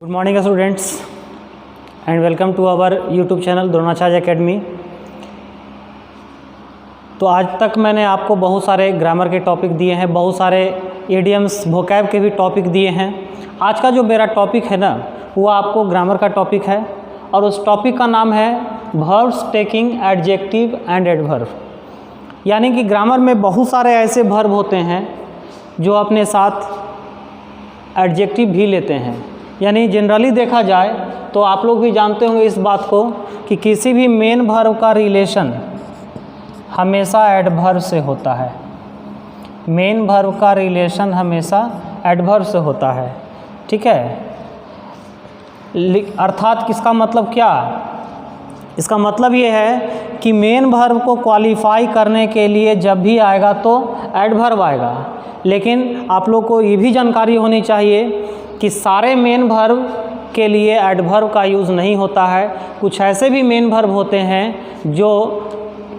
Good morning students and welcome to our YouTube channel Dronacharya academy. तो आज तक मैंने आपको बहुत सारे ग्रामर के टॉपिक दिए हैं, बहुत सारे इडियम्स वोकैब के भी टॉपिक दिए हैं। आज का जो मेरा टॉपिक है ना, वो आपको ग्रामर का टॉपिक है और उस टॉपिक का नाम है verbs taking adjective and adverb. यानी कि ग्रामर में बहुत सारे ऐसे वर्ब होते हैं जो अपने साथ एडजेक्टिव भी लेते हैं। यानी जनरली देखा जाए तो आप लोग भी जानते होंगे इस बात को कि किसी भी मेन वर्ब का रिलेशन हमेशा एडवर्ब से होता है। मेन वर्ब का रिलेशन हमेशा एडवर्ब से होता है, ठीक है। अर्थात किसका मतलब क्या? इसका मतलब ये है कि मेन वर्ब को क्वालिफाई करने के लिए जब भी आएगा तो एडवर्ब आएगा। लेकिन आप लोग को ये भी जानकारी होनी चाहिए कि सारे मेन वर्ब के लिए एडवर्ब का यूज़ नहीं होता है। कुछ ऐसे भी मेन वर्ब होते हैं जो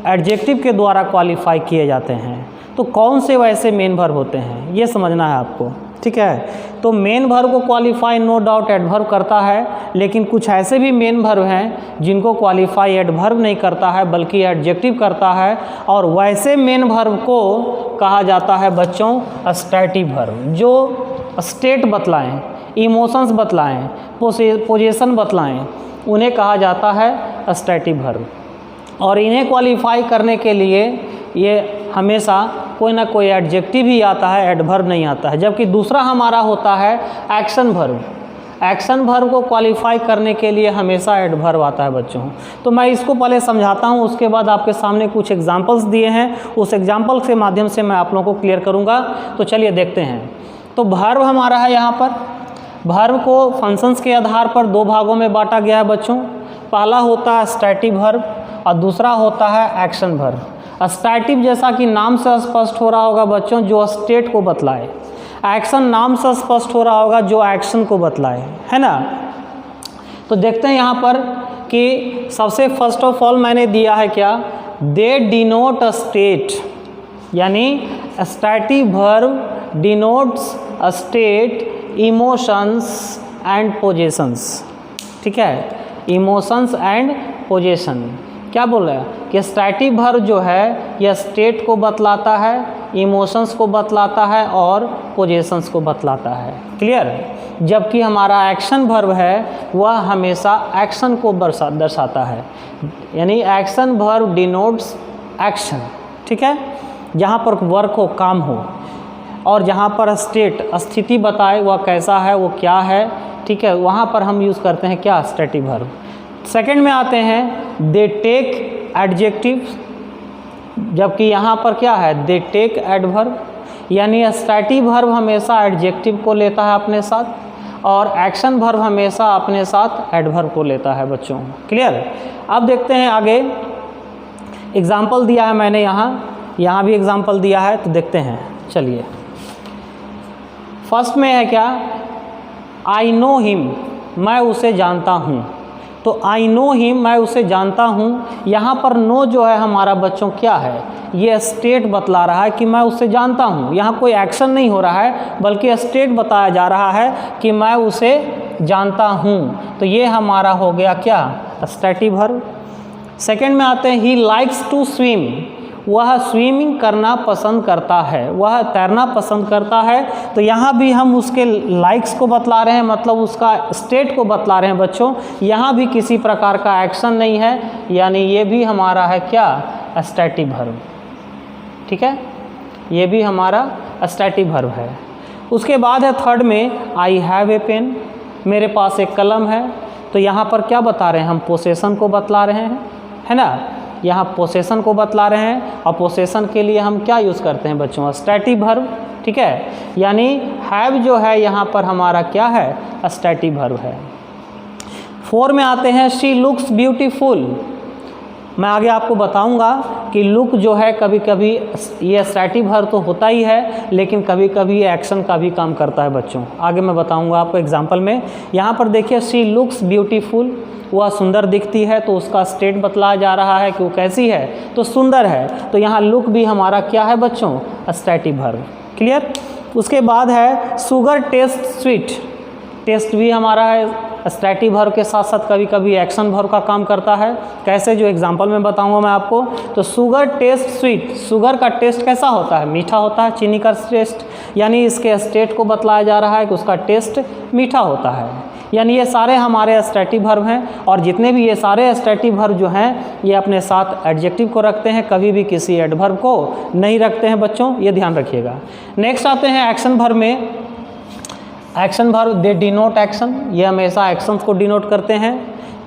एडजेक्टिव के द्वारा क्वालिफाई किए जाते हैं। तो कौन से वैसे मेन वर्ब होते हैं ये समझना है आपको, ठीक है। तो मेन वर्ब को क्वालिफाई नो डाउट एडवर्ब करता है, लेकिन कुछ ऐसे भी मेन वर्ब हैं जिनको क्वालिफाई एडवर्ब नहीं करता है बल्कि एडजेक्टिव करता है। और वैसे मेन वर्ब को कहा जाता है बच्चों स्टैटिक वर्ब, जो स्टेट बतलाएं, इमोशंस बतलाएं, पोजीशन बतलाएं, उन्हें कहा जाता है स्टैटिक वर्ब। और इन्हें क्वालिफाई करने के लिए ये हमेशा कोई ना कोई एडजेक्टिव ही आता है, एडवर्ब नहीं आता है। जबकि दूसरा हमारा होता है एक्शन वर्ब। एक्शन वर्ब को क्वालिफाई करने के लिए हमेशा एडवर्ब आता है बच्चों। तो मैं इसको पहले समझाता हूँ, उसके बाद आपके सामने कुछ एग्जांपल्स दिए हैं, उस एग्जांपल के माध्यम से मैं आप लोगों को क्लियर करूँगा। तो चलिए देखते हैं। तो वर्ब हमारा है यहाँ पर। वर्ब को फंक्शंस के आधार पर दो भागों में बांटा गया है बच्चों। पहला होता है स्टैटिक वर्ब और दूसरा होता है एक्शन वर्ब। स्टैटिक जैसा कि नाम से स्पष्ट हो रहा होगा बच्चों, जो स्टेट को बतलाए। एक्शन नाम से स्पष्ट हो रहा होगा, जो एक्शन को बतलाए, है ना। तो देखते हैं यहाँ पर कि सबसे फर्स्ट ऑफ ऑल मैंने दिया है क्या, दे डिनोट अ स्टेट। यानी static verb denotes a state, emotions and positions, ठीक है। इमोशंस एंड पोजीशन क्या बोल रहा है कि स्टैटिक वर्ब जो है यह स्टेट को बतलाता है, इमोशंस को बतलाता है और पोजीशंस को बतलाता है। क्लियर? जबकि हमारा एक्शन वर्ब है वह हमेशा एक्शन को दर्शाता है। यानी एक्शन वर्ब डिनोट्स एक्शन, ठीक है, जहाँ पर वर्क हो, काम हो, और जहाँ पर स्टेट स्थिति बताए वह कैसा है, वो क्या है, ठीक है, वहाँ पर हम यूज़ करते हैं क्या, स्टैटिक वर्ब। सेकंड में आते हैं दे टेक एडजेक्टिव, जबकि यहाँ पर क्या है, दे टेक एडवर्ब। यानी स्टैटिक वर्ब हमेशा एडजेक्टिव को लेता है अपने साथ और एक्शन वर्ब हमेशा अपने साथ एडवर्ब को लेता है बच्चों। क्लियर? अब देखते हैं आगे। एग्जाम्पल दिया है मैंने यहाँ भी एग्जाम्पल दिया है, तो देखते हैं। चलिए, फर्स्ट में है क्या, आई नो हिम, मैं उसे जानता हूँ। तो आई नो हिम, मैं उसे जानता हूँ। यहाँ पर नो जो है हमारा बच्चों क्या है, ये स्टेट बतला रहा है कि मैं उसे जानता हूँ। यहाँ कोई एक्शन नहीं हो रहा है बल्कि स्टेट बताया जा रहा है कि मैं उसे जानता हूँ। तो ये हमारा हो गया क्या, स्टैटिक वर्ब। सेकेंड में आते हैं ही लाइक्स टू स्विम, वह स्विमिंग करना पसंद करता है, वह तैरना पसंद करता है। तो यहाँ भी हम उसके लाइक्स को बतला रहे हैं, मतलब उसका स्टेट को बतला रहे हैं बच्चों। यहाँ भी किसी प्रकार का एक्शन नहीं है, यानी ये भी हमारा है क्या, स्टैटिक वर्ब, ठीक है। ये भी हमारा स्टैटिक वर्ब है। उसके बाद है थर्ड में आई हैव ए पेन, मेरे पास एक कलम है। तो यहाँ पर क्या बता रहे हैं, हम पोसेशन को बतला रहे हैं, है ना। यहाँ पोसेशन को बतला रहे हैं और पोसेशन के लिए हम क्या यूज़ करते हैं बच्चों, स्टैटिक वर्ब, ठीक है। यानी हैव जो है यहाँ पर हमारा क्या है, स्टैटिक वर्ब है। 4 में आते हैं शी लुक्स ब्यूटीफुल। मैं आगे आपको बताऊंगा कि लुक जो है कभी कभी ये स्टैटिक वर्ब तो होता ही है, लेकिन कभी कभी एक्शन का भी काम करता है बच्चों। आगे मैं बताऊंगा आपको एग्जाम्पल में। यहाँ पर देखिए शी लुक्स ब्यूटीफुल, वह सुंदर दिखती है, तो उसका स्टेट बतलाया जा रहा है कि वो कैसी है, तो सुंदर है। तो यहाँ लुक भी हमारा क्या है बच्चों, स्टैटिक वर्ब। क्लियर? उसके बाद है शुगर टेस्ट स्वीट, टेस्ट भी हमारा है स्टैटिक वर्ब के साथ साथ कभी कभी एक्शन वर्ब का काम करता है। कैसे, जो एग्जांपल में बताऊंगा मैं आपको। तो शुगर टेस्ट स्वीट, शुगर का टेस्ट कैसा होता है? मीठा होता है। चीनी का टेस्ट, यानी इसके स्टेट को बतलाया जा रहा है कि उसका टेस्ट मीठा होता है। यानी ये सारे हमारे स्टैटिक वर्ब हैं, और जितने भी ये सारे स्टैटिक वर्ब जो हैं ये अपने साथ एडजेक्टिव को रखते हैं, कभी भी किसी एडवर्ब को नहीं रखते हैं बच्चों, ये ध्यान रखिएगा। नेक्स्ट आते हैं एक्शन वर्ब में। एक्शन वर्ब दे डिनोट एक्शन, ये हमेशा एक्शंस को डिनोट करते हैं।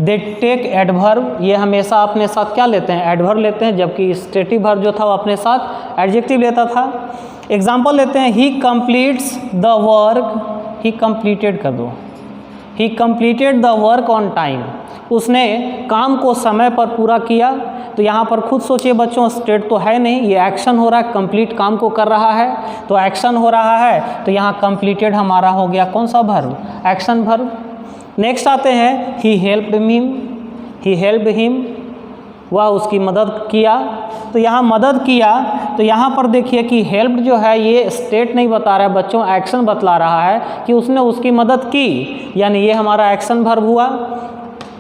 दे टेक एडवर्ब, ये हमेशा अपने साथ क्या लेते हैं? एडवर्ब लेते हैं, जबकि स्टैटिक वर्ब जो था वो अपने साथ एडजेक्टिव लेता था। एग्जाम्पल लेते हैं, he completes the work, he completed कर दो, he completed the work on time, उसने काम को समय पर पूरा किया। तो यहाँ पर खुद सोचिए बच्चों, स्टेट तो है नहीं, ये एक्शन हो रहा है, कंप्लीट काम को कर रहा है, तो एक्शन हो रहा है, तो यहाँ कंप्लीटेड हमारा हो गया कौन सा वर्ब? Action verb. नेक्स्ट आते हैं, he helped him, he helped him, वह उसकी मदद किया। तो यहाँ मदद किया, तो यहाँ पर देखिए कि हेल्प जो है ये स्टेट नहीं बता रहा है बच्चों, एक्शन बतला रहा है कि उसने उसकी मदद की, यानी ये हमारा एक्शन वर्ब हुआ।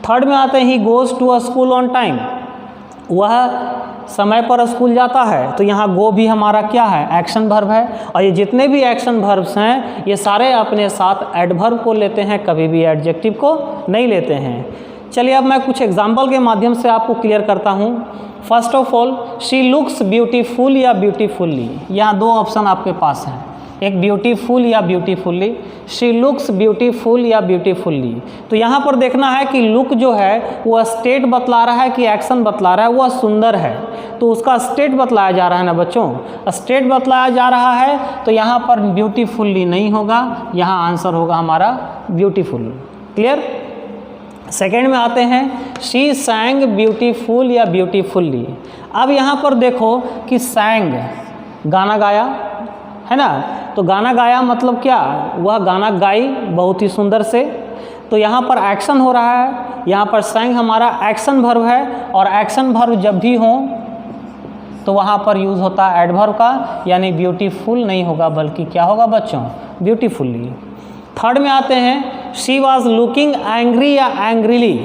थर्ड में आते हैं, he goes to a school on time, वह समय पर स्कूल जाता है। तो यहाँ गो भी हमारा क्या है? एक्शन वर्ब है। और ये जितने भी एक्शन वर्ब्स हैं ये सारे अपने साथ एडवर्ब को लेते हैं, कभी भी एडजेक्टिव को नहीं लेते हैं। चलिए अब मैं कुछ एग्जाम्पल के माध्यम से आपको क्लियर करता हूँ। First of all, she looks beautiful या ब्यूटीफुल्ली, यहाँ दो ऑप्शन आपके पास हैं, एक ब्यूटीफुल या ब्यूटीफुल्ली। शी लुक्स ब्यूटीफुल या ब्यूटीफुल्ली, तो यहाँ पर देखना है कि लुक जो है वह स्टेट बतला रहा है कि एक्शन बतला रहा है? वह सुंदर है, तो उसका स्टेट बतलाया जा रहा है ना बच्चों, स्टेट बतलाया जा रहा है, तो यहाँ पर ब्यूटीफुल्ली नहीं होगा, यहाँ आंसर होगा हमारा ब्यूटीफुल। क्लियर? सेकेंड में आते हैं, शी सैंग ब्यूटीफुल या ब्यूटीफुल्ली। अब यहाँ पर देखो कि सैंग गाना गाया है ना, तो गाना गाया मतलब क्या? वह गाना गाई बहुत ही सुंदर से, तो यहाँ पर एक्शन हो रहा है, यहाँ पर सैंग हमारा एक्शन वर्ब है, और एक्शन वर्ब जब भी हो तो वहाँ पर यूज़ होता है एडवर्ब का, यानी ब्यूटीफुल नहीं होगा बल्कि क्या होगा बच्चों? ब्यूटीफुल्ली। थर्ड में आते हैं, शी वॉज लुकिंग एंग्री या एंग्रीली,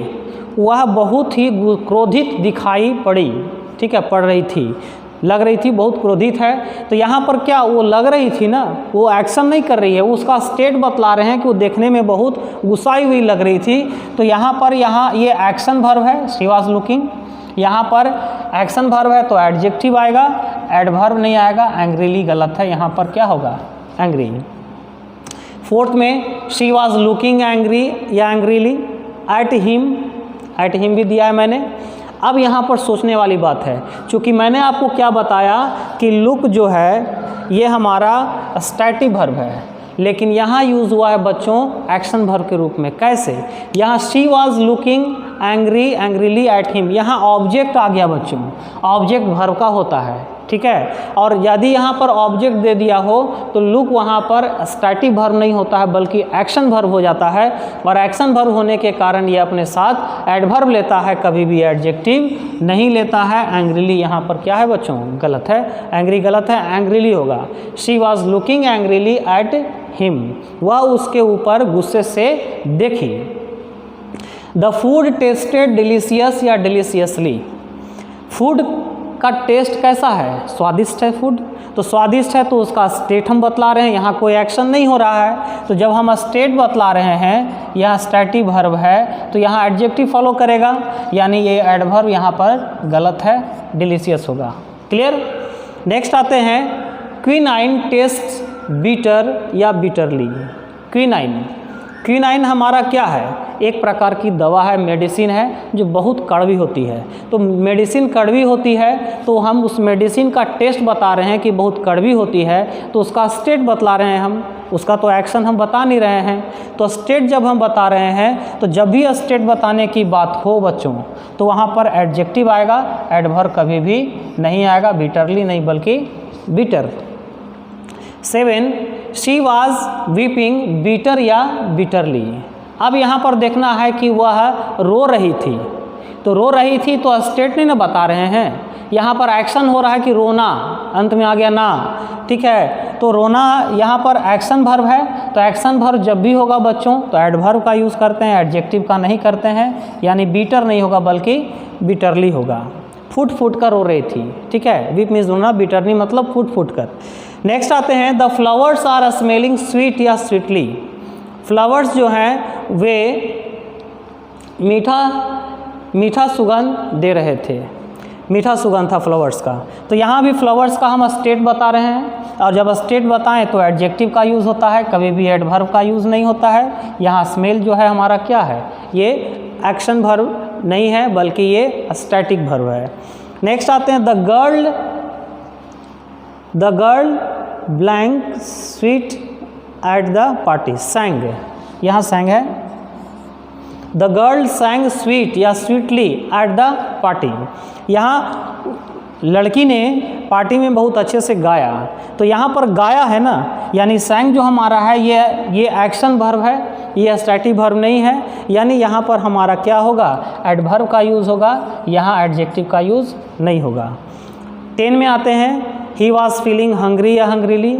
वह बहुत ही क्रोधित दिखाई पड़ी, ठीक है, पड़ रही थी, लग रही थी बहुत क्रोधित है। तो यहाँ पर क्या वो लग रही थी ना, वो एक्शन नहीं कर रही है, वो उसका स्टेट बतला रहे हैं कि वो देखने में बहुत गुस्साई हुई लग रही थी। तो यहाँ पर ये एक्शन वर्ब है, शी वॉज लुकिंग, यहाँ पर एक्शन वर्ब है तो एडजेक्टिव आएगा, एडवर्ब नहीं आएगा। एंग्रीली गलत है, यहाँ पर क्या होगा? एंग्री। फोर्थ में, शी वॉज लुकिंग एंग्री या एंग्रीली एट हिम भी दिया है मैंने। अब यहाँ पर सोचने वाली बात है, क्योंकि मैंने आपको क्या बताया कि लुक जो है ये हमारा स्टैटिक वर्ब है, लेकिन यहाँ यूज़ हुआ है बच्चों एक्शन वर्ब के रूप में। कैसे? यहाँ she was looking angry angrily at him, यहाँ ऑब्जेक्ट आ गया बच्चों, ऑब्जेक्ट वर्ब का होता है, ठीक है। और यदि यहाँ पर ऑब्जेक्ट दे दिया हो तो लुक वहाँ पर स्टैटिक वर्ब नहीं होता है बल्कि एक्शन वर्ब हो जाता है, और एक्शन वर्ब होने के कारण ये अपने साथ एडवर्ब लेता है, कभी भी एडजेक्टिव नहीं लेता है। एंग्रीली यहाँ पर क्या है बच्चों? गलत है, एंग्री गलत है, एंग्रीली होगा। She was looking angrily at him, वह उसके ऊपर गुस्से से देखी। द फूड टेस्टेड डिलीशियस या डिलीशियसली, फूड का टेस्ट कैसा है? स्वादिष्ट है फूड, तो स्वादिष्ट है तो उसका स्टेट हम बतला रहे हैं, यहाँ कोई एक्शन नहीं हो रहा है, तो जब हम स्टेट बतला रहे हैं, यहाँ स्टैटिक वर्ब है तो यहाँ एडजेक्टिव फॉलो करेगा, यानी ये एडवर्ब यहाँ पर गलत है, डिलीशियस होगा। क्लियर? नेक्स्ट आते हैं, क्विनाइन टेस्ट बीटर या बीटरली। क्विनाइन हमारा क्या है? एक प्रकार की दवा है, मेडिसिन है जो बहुत कड़वी होती है। तो मेडिसिन कड़वी होती है तो हम उस मेडिसिन का टेस्ट बता रहे हैं कि बहुत कड़वी होती है, तो उसका स्टेट बतला रहे हैं हम, उसका तो एक्शन हम बता नहीं रहे हैं। तो स्टेट जब हम बता रहे हैं तो जब भी स्टेट बताने की बात हो बच्चों तो वहाँ पर एडजेक्टिव आएगा, एडवर्ब कभी भी नहीं आएगा, बीटरली नहीं बल्कि bitter. 7, she was weeping bitter या बीटरली। अब यहाँ पर देखना है कि वह रो रही थी, तो रो रही थी तो स्टेट नहीं ना बता रहे हैं, यहाँ पर एक्शन हो रहा है कि रोना, अंत में आ गया ना, ठीक है। तो रोना यहाँ पर एक्शन वर्ब है, तो एक्शन वर्ब जब भी होगा बच्चों तो एडवर्ब का यूज़ करते हैं, एडजेक्टिव का नहीं करते हैं। यानी बीटर नहीं होगा बल्कि बिटरली होगा। फुट फुट कर रो रही थी, ठीक है। वीप मीन्स रोना, बिटरली मतलब फुट फुट कर। नेक्स्ट आते हैं the flowers are smelling sweet या स्वीटली। फ्लावर्स जो हैं वे मीठा मीठा सुगंध दे रहे थे, मीठा सुगंध था फ्लावर्स का। तो यहाँ भी फ्लावर्स का हम स्टेट बता रहे हैं, और जब स्टेट बताएं तो एडजेक्टिव का यूज़ होता है, कभी भी एडवर्ब का यूज़ नहीं होता है। यहाँ स्मेल जो है हमारा क्या है, ये एक्शन वर्ब नहीं है बल्कि ये स्टैटिक वर्ब है। नेक्स्ट आते हैं the girl blank sweet at the party. सैंग, यहाँ सैंग है। द गर्ल सैंग स्वीट या स्वीटली एट द पार्टी। यहाँ लड़की ने पार्टी में बहुत अच्छे से गाया, तो यहाँ पर गाया है ना, यानी सैंग जो हमारा है ये एक्शन वर्ब है, ये स्टैटिक वर्ब नहीं है। यानी यहाँ पर हमारा क्या होगा, एडवर्ब का यूज़ होगा, यहाँ एडजेक्टिव का यूज़ नहीं होगा। 10 में आते हैं ही वॉज फीलिंग हंग्री या हंग्रीली।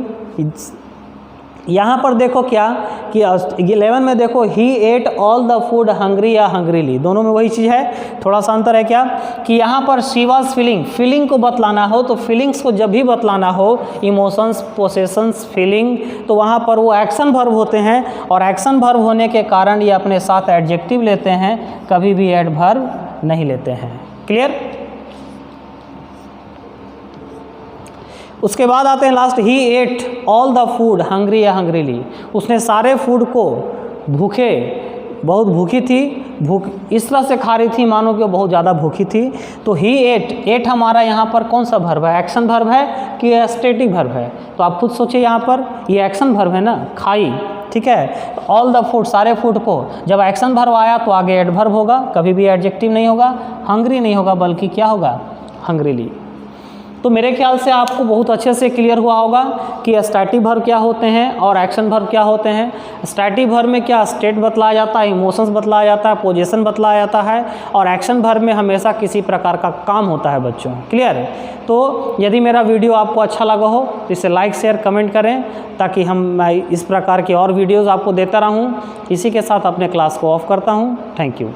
यहाँ पर देखो क्या कि 11 में देखो he ate all the food hungry या हंग्रीली, दोनों में वही चीज़ है, थोड़ा सा अंतर है क्या कि यहाँ पर शी वॉज फीलिंग, फीलिंग को बतलाना हो तो फीलिंग्स को जब भी बतलाना हो, इमोशंस, पोसेशंस, फीलिंग, तो वहाँ पर वो एक्शन वर्ब होते हैं, और एक्शन वर्ब होने के कारण ये अपने साथ एडजेक्टिव लेते हैं, कभी भी एडवर्ब नहीं लेते हैं। क्लियर। उसके बाद आते हैं last, he ate all the food hungry या हंग्रीली। उसने सारे फूड को भूखे, बहुत भूखी थी, भूख इस तरह से खा रही थी मानो कि वो बहुत ज़्यादा भूखी थी। तो ही एट हमारा यहाँ पर कौन सा वर्ब है, एक्शन वर्ब है कि स्टैटिक वर्ब है? तो आप खुद सोचिए, यहाँ पर ये एक्शन वर्ब है ना, खाई, ठीक है। ऑल द फूड, सारे फूड को, जब एक्शन वर्ब आया तो आगे एडवर्ब होगा, कभी भी एडजेक्टिव नहीं होगा। हंग्री नहीं होगा बल्कि क्या होगा, हंग्रीली। तो मेरे ख्याल से आपको बहुत अच्छे से क्लियर हुआ होगा कि स्टैटिक वर्ब क्या होते हैं और एक्शन वर्ब क्या होते हैं। स्टैटिक वर्ब में क्या स्टेट बतलाया जाता है, इमोशंस बतलाया जाता है, पोजीशन बतलाया जाता है, और एक्शन वर्ब में हमेशा किसी प्रकार का काम होता है बच्चों। क्लियर है। तो यदि मेरा वीडियो आपको अच्छा लगा हो तो इसे लाइक शेयर कमेंट करें, ताकि मैं इस प्रकार की और वीडियोज़ आपको देता रहूँ। इसी के साथ अपने क्लास को ऑफ करता हूँ। Thank you.